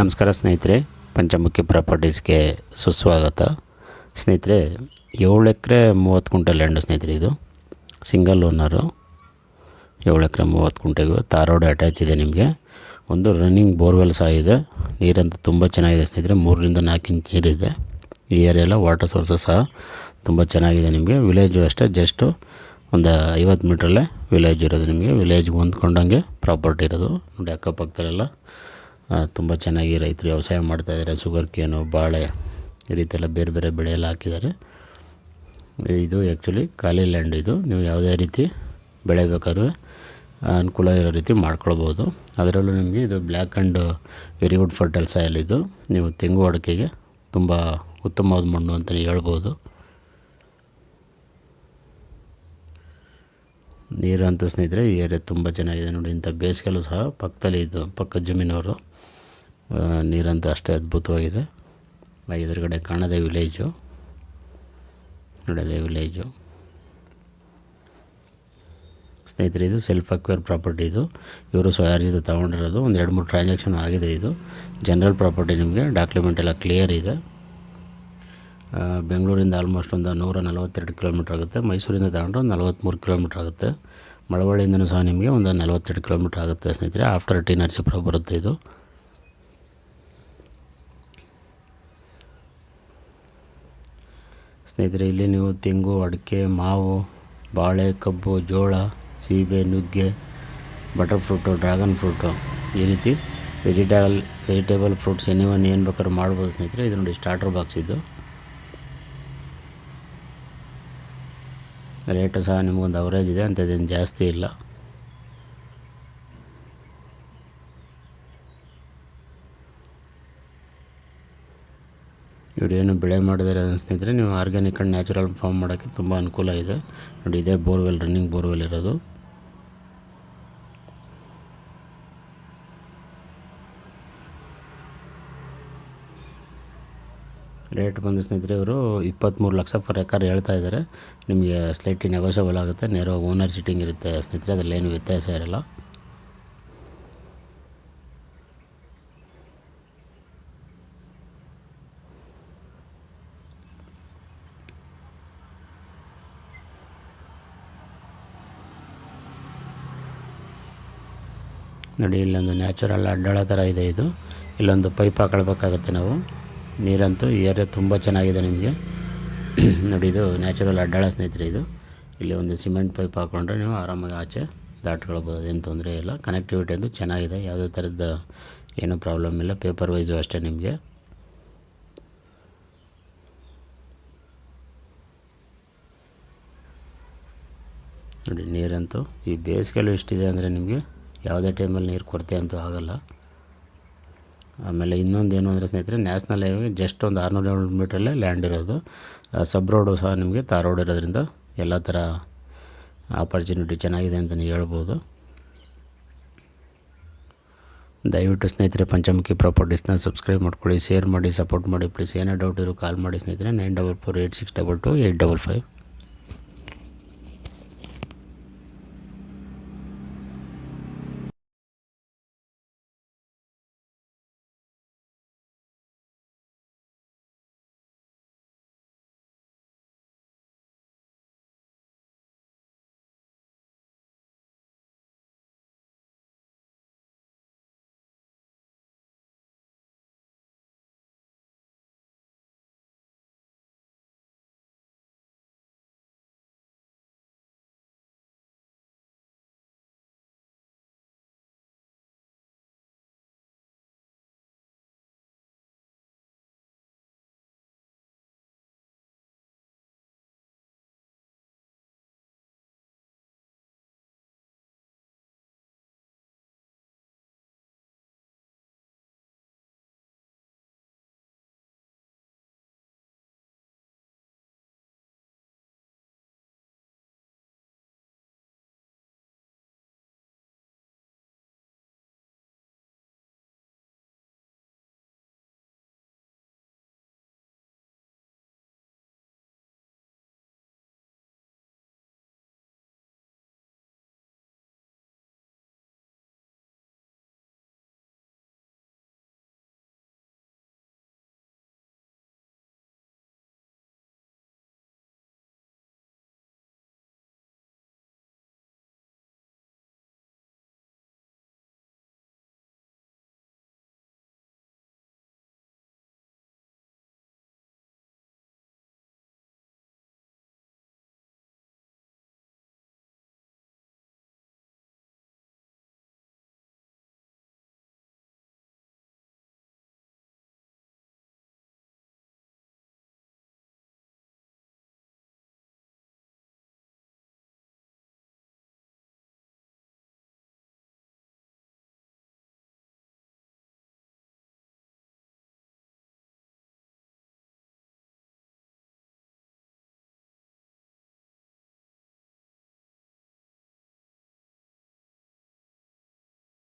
ನಮಸ್ಕಾರ ಸ್ನೇಹಿತರೆ, ಪಂಚಮುಖಿ ಪ್ರಾಪರ್ಟೀಸ್ಗೆ ಸುಸ್ವಾಗತ. ಸ್ನೇಹಿತರೆ, 7 ಎಕರೆ 30 ಕುಂಟೆ ಲ್ಯಾಂಡ್ ಸ್ನೇಹಿತರೆ. ಇದು ಸಿಂಗಲ್ ಓನರು. 7 ಎಕರೆ 30 ಕುಂಟೆಗೂ ತಾರ್ ರೋಡ್ ಅಟ್ಯಾಚ್ ಇದೆ. ನಿಮಗೆ ಒಂದು ರನ್ನಿಂಗ್ ಬೋರ್ವೆಲ್ ಸಹ ಇದೆ. ನೀರಂತೂ ತುಂಬ ಚೆನ್ನಾಗಿದೆ ಸ್ನೇಹಿತರೆ. 3 ರಿಂದ 4 ಇಂಚ್ ನೀರಿದೆ. ಈ ಏರಿಯೆಲ್ಲ ವಾಟರ್ ಸೋರ್ಸಸ್ ಸಹ ತುಂಬ ಚೆನ್ನಾಗಿದೆ. ನಿಮಗೆ ವಿಲೇಜು ಅಷ್ಟೇ, ಜಸ್ಟು ಒಂದು 50 ಮೀಟ್ರಲ್ಲೇ ವಿಲೇಜ್ ಇರೋದು. ನಿಮಗೆ ವಿಲೇಜ್ಗೆ ಹೊಂದ್ಕೊಂಡಂಗೆ ಪ್ರಾಪರ್ಟಿ ಇರೋದು. ನೋಡಿ, ಅಕ್ಕಪಕ್ಕದಲ್ಲೆಲ್ಲ ತುಂಬ ಚೆನ್ನಾಗಿ ರೈತರು ವ್ಯವಸಾಯ ಮಾಡ್ತಾಯಿದ್ದಾರೆ. ಶುಗರ್ ಕೇನು, ಬಾಳೆ, ಈ ರೀತಿ ಎಲ್ಲ ಬೇರೆ ಬೇರೆ ಬೆಳೆ ಎಲ್ಲ ಹಾಕಿದ್ದಾರೆ. ಇದು ಆ್ಯಕ್ಚುಲಿ ಖಾಲಿ ಲ್ಯಾಂಡ್. ಇದು ನೀವು ಯಾವುದೇ ರೀತಿ ಬೆಳೆ ಬೇಕಾದ್ರೂ ಅನುಕೂಲ ಇರೋ ರೀತಿ ಮಾಡ್ಕೊಳ್ಬೋದು. ಅದರಲ್ಲೂ ನಿಮಗೆ ಇದು black and very good fertile soil. ಇದು ನೀವು ತೆಂಗು ಅಡಿಕೆಗೆ ತುಂಬ ಉತ್ತಮವಾದ ಮಣ್ಣು ಅಂತಲೇ ಹೇಳ್ಬೋದು. ನೀರಂತೂ ಸ್ನೇಹಿತರೆ ಈ ಏರಿಯಾ ತುಂಬ ಚೆನ್ನಾಗಿದೆ. ನೋಡಿ, ಇಂಥ ಬೇಸಿಗೆಲ್ಲೂ ಸಹ ಪಕ್ಕದಲ್ಲಿ ಇದು ಪಕ್ಕದ ಜಮೀನವರು. ನೀರಂತೂ ಅಷ್ಟೇ ಅದ್ಭುತವಾಗಿದೆ. ಎದುರುಗಡೆ ಕಾಣೋದೇ ವಿಲೇಜು. ನೋಡಿ, ಅದೇ ವಿಲೇಜು ಸ್ನೇಹಿತರೆ. ಇದು ಸೆಲ್ಫ್ ಅಕ್ವೈರ್ ಪ್ರಾಪರ್ಟಿ. ಇದು ಇವರು ಸ್ವಯಾರ್ಜಿತ ತೊಗೊಂಡಿರೋದು. ಒಂದು 2-3 ಟ್ರಾನ್ಸಾಕ್ಷನ್ ಆಗಿದೆ. ಇದು ಜನರಲ್ ಪ್ರಾಪರ್ಟಿ. ನಿಮಗೆ ಡಾಕ್ಯುಮೆಂಟ್ ಎಲ್ಲ ಕ್ಲಿಯರ್ ಇದೆ. ಬೆಂಗಳೂರಿಂದ ಆಲ್ಮೋಸ್ಟ್ ಒಂದು 142 ಕಿಲೋಮೀಟ್ರ್ ಆಗುತ್ತೆ. ಮೈಸೂರಿಂದ ತಗೊಂಡ್ರೆ ಒಂದು 43 ಕಿಲೋಮೀಟ್ರ್ ಆಗುತ್ತೆ. ಮಳವಳ್ಳಿಯಿಂದನೂ ಸಹ ನಿಮಗೆ ಒಂದು 42 ಕಿಲೋಮೀಟ್ರ್ ಆಗುತ್ತೆ ಸ್ನೇಹಿತರೆ. ಆಫ್ಟರ್ ಟಿ ನರಸೀಪುರ ಬರುತ್ತೆ ಇದು. ಸ್ನೇಹಿತರೆ, ಇಲ್ಲಿ ನೀವು ತೆಂಗು, ಅಡಿಕೆ, ಮಾವು, ಬಾಳೆ, ಕಬ್ಬು, ಜೋಳ, ಸೀಬೆ, ನುಗ್ಗೆ, ಬಟರ್ ಫ್ರೂಟು, ಡ್ರ್ಯಾಗನ್ ಫ್ರೂಟು, ಈ ರೀತಿ ವೆಜಿಟೇಬಲ್ ಫ್ರೂಟ್ಸ್ ಏನು ಬೇಕಾದ್ರೂ ಮಾಡ್ಬೋದು ಸ್ನೇಹಿತರೆ. ಇದು ನೋಡಿ, ಸ್ಟಾರ್ಟರ್ ಬಾಕ್ಸ್. ಇದು ರೇಟು ಸಹ ನಿಮಗೊಂದು ಅವರೇಜ್ ಇದೆ, ಅಂಥದ್ದೇನು ಜಾಸ್ತಿ ಇಲ್ಲ. ಇವರು ಏನು ಬೆಳೆ ಮಾಡಿದ್ದಾರೆ ಸ್ನೇಹಿತರೆ, ನೀವು ಆರ್ಗ್ಯಾನಿಕ್ ಆ್ಯಂಡ್ ನ್ಯಾಚುರಲ್ ಫಾರ್ಮ್ ಮಾಡೋಕ್ಕೆ ತುಂಬ ಅನುಕೂಲ ಇದೆ. ನೋಡಿ, ಇದೇ ಬೋರ್ವೆಲ್, ರನ್ನಿಂಗ್ ಬೋರ್ವೆಲ್ ಇರೋದು. ರೇಟ್ ಬಂದು ಸ್ನೇಹಿತರೆ, ಇವರು 23 ಲಕ್ಷ ಪರ್ ಎಕರ್ ಹೇಳ್ತಾ ಇದ್ದಾರೆ. ನಿಮಗೆ ಸ್ಲೈಟ್ಲಿ ನೆಗೋಷಿಯಬಲ್ ಆಗುತ್ತೆ. ನೇರವಾಗಿ ಓನರ್ ಸಿಟ್ಟಿಂಗ್ ಇರುತ್ತೆ ಸ್ನೇಹಿತರೆ. ಅದರಲ್ಲೇನು ವ್ಯತ್ಯಾಸ ಇರಲ್ಲ. ನೋಡಿ, ಇಲ್ಲೊಂದು ನ್ಯಾಚುರಲ್ ಅಡ್ಡಾಳ ಥರ ಇದೆ. ಇದು ಇಲ್ಲೊಂದು ಪೈಪ್ ಹಾಕೊಳ್ಬೇಕಾಗತ್ತೆ ನಾವು. ನೀರಂತೂ ಈ ಏರಿಯಾ ತುಂಬ ಚೆನ್ನಾಗಿದೆ ನಿಮಗೆ. ನೋಡಿ, ಇದು ನ್ಯಾಚುರಲ್ ಅಡ್ಡಾಳ ಸ್ನೇಹಿತರೆ. ಇದು ಇಲ್ಲಿ ಒಂದು ಸಿಮೆಂಟ್ ಪೈಪ್ ಹಾಕ್ಕೊಂಡ್ರೆ ನೀವು ಆರಾಮಾಗಿ ಆಚೆ ದಾಟ್ಕೊಳ್ಬೋದು. ಏನು ತೊಂದರೆ ಇಲ್ಲ. ಕನೆಕ್ಟಿವಿಟಿ ಅಂತೂ ಚೆನ್ನಾಗಿದೆ. ಯಾವುದೇ ಥರದ ಏನೂ ಪ್ರಾಬ್ಲಮ್ ಇಲ್ಲ. ಪೇಪರ್ ವೈಸು ಅಷ್ಟೇ ನಿಮಗೆ. ನೋಡಿ, ನೀರಂತೂ ಈ ಬೇಸಿಗೆಲ್ಲೂ ಇಷ್ಟಿದೆ ಅಂದರೆ ನಿಮಗೆ ಯಾವುದೇ ಟೈಮಲ್ಲಿ ನೀರು ಕೊರತೆ ಅಂತೂ ಆಗೋಲ್ಲ. ಆಮೇಲೆ ಇನ್ನೊಂದು ಅಂದರೆ ಸ್ನೇಹಿತರೆ, ನ್ಯಾಷನಲ್ ಹೈವೇ ಜಸ್ಟ್ ಒಂದು 600 ಮೀಟ್ರಲ್ಲೇ ಲ್ಯಾಂಡ್ ಇರೋದು. ಸಬ್ ರೋಡು ಸಹ ನಿಮಗೆ ತಾರ್ ರೋಡ್ ಇರೋದ್ರಿಂದ ಎಲ್ಲ ಥರ ಆಪರ್ಚುನಿಟಿ ಚೆನ್ನಾಗಿದೆ ಅಂತಲೇ ಹೇಳ್ಬೋದು. ದಯವಿಟ್ಟು ಸ್ನೇಹಿತರೆ, ಪಂಚಮುಖಿ ಪ್ರಾಪರ್ಟೀಸ್ನ ಸಬ್ಸ್ಕ್ರೈಬ್ ಮಾಡ್ಕೊಳ್ಳಿ, ಶೇರ್ ಮಾಡಿ, ಸಪೋರ್ಟ್ ಮಾಡಿ ಪ್ಲೀಸ್. ಏನೇ ಡೌಟ್ ಇರೋ ಕಾಲ್ ಮಾಡಿ ಸ್ನೇಹಿತರೆ. 9448622855.